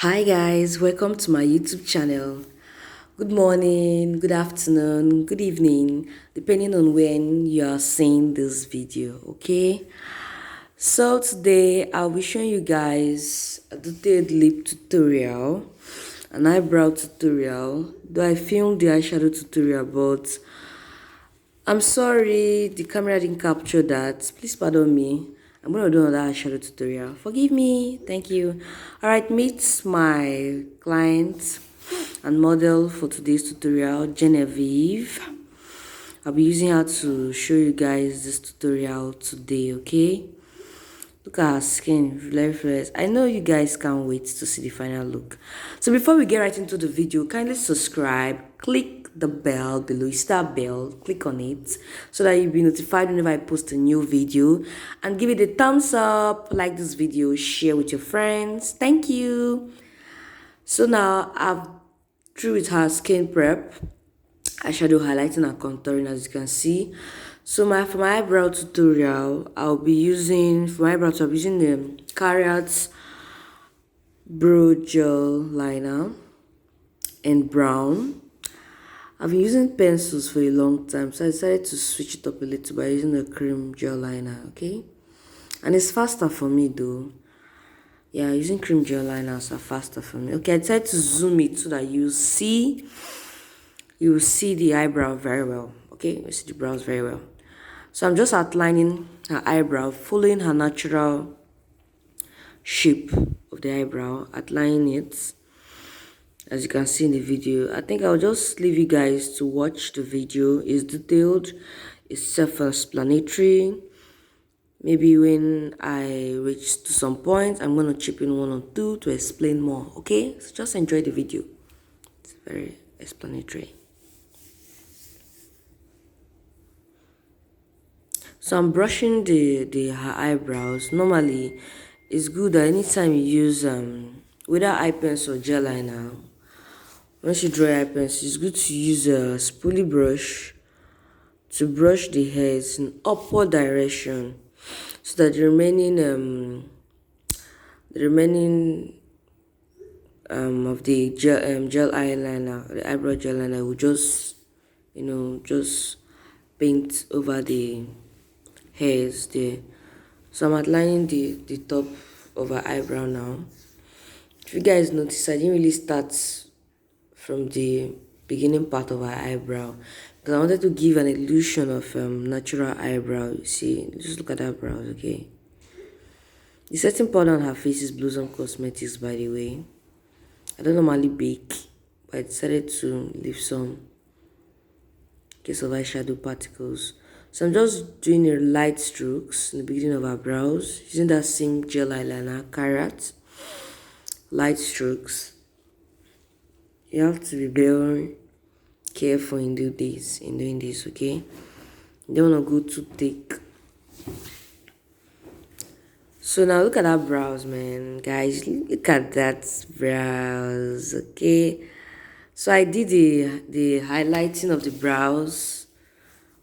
Hi guys, welcome to my YouTube channel. Good morning, good afternoon, good evening, depending on when you are seeing this video, okay? So today I'll be showing you guys a detailed lip tutorial, an eyebrow tutorial, though I filmed the eyeshadow tutorial, but I'm sorry the camera didn't capture that. Please pardon me. I'm gonna do another eyeshadow tutorial. Forgive me. Thank you. Alright, meet my client and model for today's tutorial, Genevieve. I'll be using her to show you guys this tutorial today, okay? Look at her skin, very flawless. I know you guys can't wait to see the final look. So before we get right into the video, kindly subscribe, click the bell below, star bell, click on it so that you'll be notified whenever I post a new video, and give it a thumbs up, like this video, share with your friends. Thank you. So now I've through with her skin prep, eyeshadow highlighting and contouring, as you can see. So for my eyebrow tutorial, I'll be using the Carrot's Brow Gel Liner in brown. I've been using pencils for a long time, so I decided to switch it up a little by using the cream gel liner, okay? And it's faster for me though. Yeah, using cream gel liners are faster for me. Okay, I decided to zoom it so that you see the eyebrow very well. Okay, you see the brows very well. So I'm just outlining her eyebrow, following her natural shape of the eyebrow, outlining it. As you can see in the video, I think I'll just leave you guys to watch the video. It's detailed, it's self-explanatory. Maybe when I reach to some point, I'm going to chip in one or two to explain more, okay? So just enjoy the video. It's very explanatory. So I'm brushing her eyebrows. Normally, it's good that anytime you use whether eye pencil or gel liner, once you draw your eye pencil, it's good to use a spoolie brush to brush the hairs in upward direction, so that the remaining of the gel eyeliner, the eyebrow gel liner, will just just paint over the hairs there. So I'm outlining the top of her eyebrow now. If you guys notice, I didn't really start from the beginning part of her eyebrow because I wanted to give an illusion of natural eyebrow. You see, just look at her brows, okay? The setting powder on her face is Blossom Cosmetics, by the way. I don't normally bake, but I decided to leave some in case of eyeshadow particles. So I'm just doing a light strokes in the beginning of her brows using that same gel eyeliner, Carrot. Light strokes. You have to be very careful in doing this, okay? You don't want to go too thick. So now look at that brows, man. Guys, look at that brows, okay? So I did the highlighting of the brows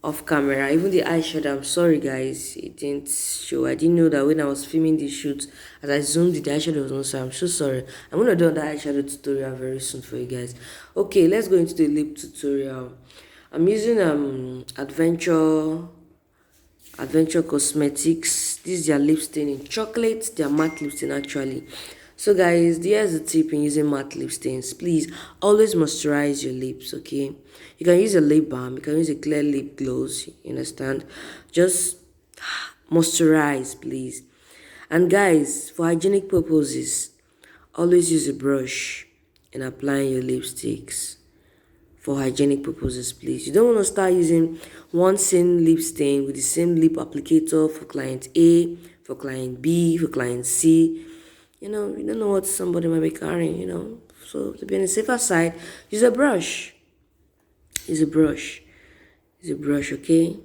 off camera, even the eyeshadow. I'm sorry guys, it didn't show. I didn't know that when I was filming the shoot, as I zoomed the eyeshadow was on, so I'm so sorry. I'm gonna do that eyeshadow tutorial very soon for you guys. Okay, let's go into the lip tutorial. I'm using Adventure Cosmetics. This is their lip stain in chocolate, their matte lip stain actually. So guys, here's the tip in using matte lip stains. Please always moisturize your lips, okay? You can use a lip balm, you can use a clear lip gloss, you understand? Just moisturize, please. And guys, for hygienic purposes, always use a brush in applying your lipsticks. For hygienic purposes, please. You don't want to start using one same lip stain with the same lip applicator for client A, for client B, for client C. You don't know what somebody might be carrying, So to be on the safer side, use a brush. Use a brush, okay?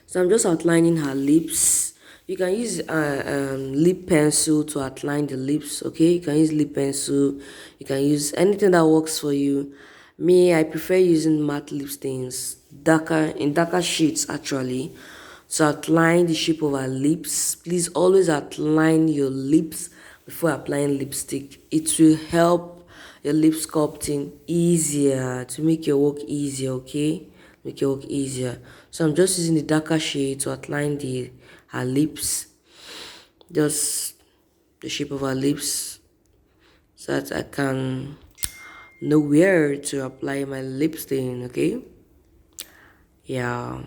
So I'm just outlining her lips. You can use lip pencil to outline the lips, okay? You can use lip pencil. You can use anything that works for you. Me, I prefer using matte lip stains, darker shades actually. So outline the shape of our lips. Please always outline your lips before applying lipstick. It will help your lip sculpting easier, to make your work easier, okay? Make your work easier. So I'm just using the darker shade to outline her lips, just the shape of her lips, so that I can know where to apply my lip stain, okay? Yeah.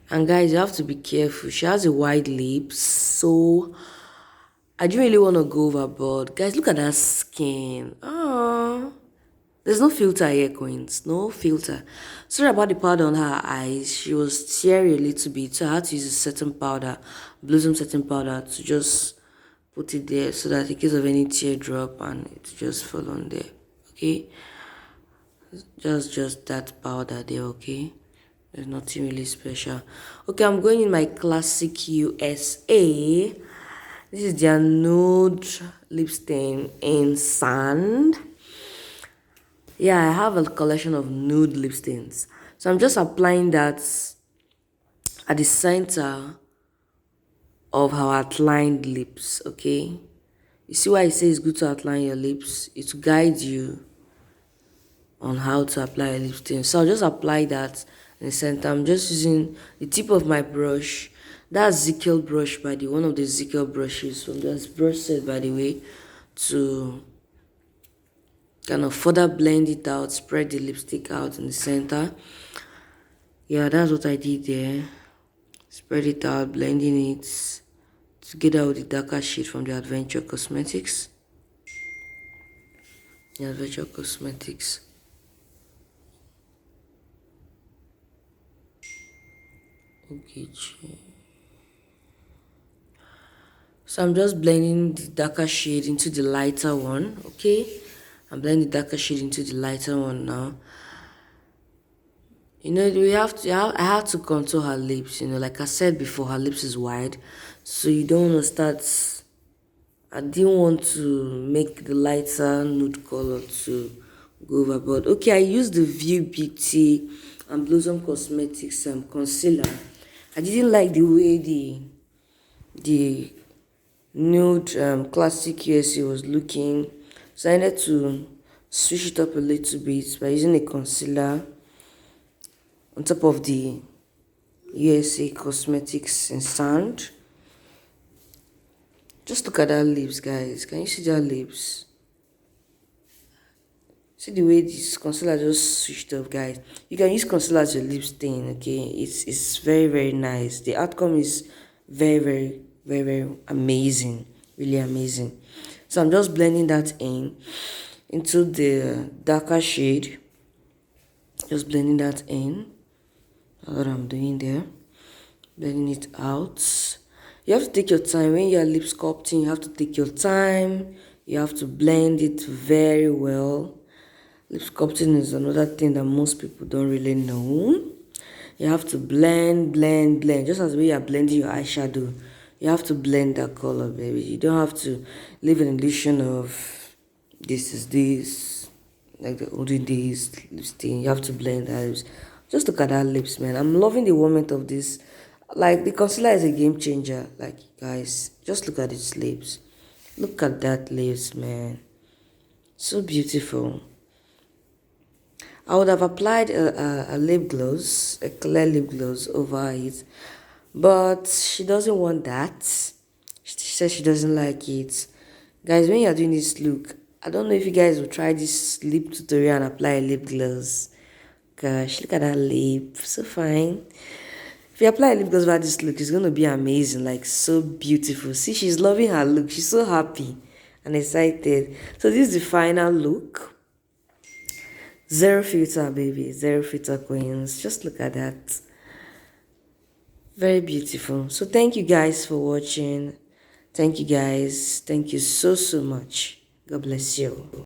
And guys, you have to be careful. She has a wide lips, so I didn't really want to go overboard. Guys, look at that skin. Oh, there's no filter here, Queens. No filter. Sorry about the powder on her eyes. She was teary a little bit, so I had to use a setting powder, blossom setting powder, to just put it there so that in case of any teardrop and it just fall on there. Okay, just that powder there. Okay. There's nothing really special. Okay, I'm going in my classic USA. This is their nude lip stain in sand. Yeah, I have a collection of nude lip stains. So I'm just applying that at the center of our outlined lips, okay? You see why I say it's good to outline your lips? It will guide you on how to apply a lip stain. So I'll just apply that in the center. I'm just using the tip of my brush. That's zikel brush, by the one of the zikel brushes from this brush set, by the way, to kind of further blend it out, spread the lipstick out in the center. Yeah, that's what I did there. Spread it out, blending it together with the darker shade from the Adventure Cosmetics. The Adventure Cosmetics. Okay. So I'm just blending the darker shade into the lighter one, okay? I'm blending the darker shade into the lighter one now. You know, I have to contour her lips, you know, like I said before, her lips is wide. So you don't want to start, I didn't want to make the lighter nude color to go overboard. Okay, I used the veebeauty and Blossom Cosmetics concealer. I didn't like the way the nude classic USA was looking, so I needed to switch it up a little bit by using a concealer on top of the USA Cosmetics in sand. Just look at her lips, guys. Can you see their lips? See the way this concealer just switched up, guys. You can use concealer as your lip stain, okay? It's very, very nice. The outcome is very, very, very, very amazing. Really amazing. So I'm just blending that into the darker shade. Just blending that in. That's what I'm doing there. Blending it out. You have to take your time. When you're lip sculpting, you have to take your time. You have to blend it very well. Lip sculpting is another thing that most people don't really know. You have to blend, blend, blend. Just as the way you're blending your eyeshadow, you have to blend that color, baby. You don't have to leave an illusion of this is this, like the olden days lip stain. You have to blend that lips. Just look at that lips, man. I'm loving the moment of this. Like, the concealer is a game changer. Like, guys, just look at its lips. Look at that lips, man. So beautiful. I would have applied a lip gloss, a clear lip gloss over it, but she doesn't want that. She says she doesn't like it. Guys, when you're doing this look, I don't know if you guys will try this lip tutorial and apply a lip gloss. Gosh, look at that lip, so fine. If you apply a lip gloss over this look, it's going to be amazing, like so beautiful. See, she's loving her look. She's so happy and excited. So this is the final look. Zero filter, baby. Zero filter, queens. Just look at that. Very beautiful. So thank you guys for watching. Thank you guys. Thank you so much. God bless you.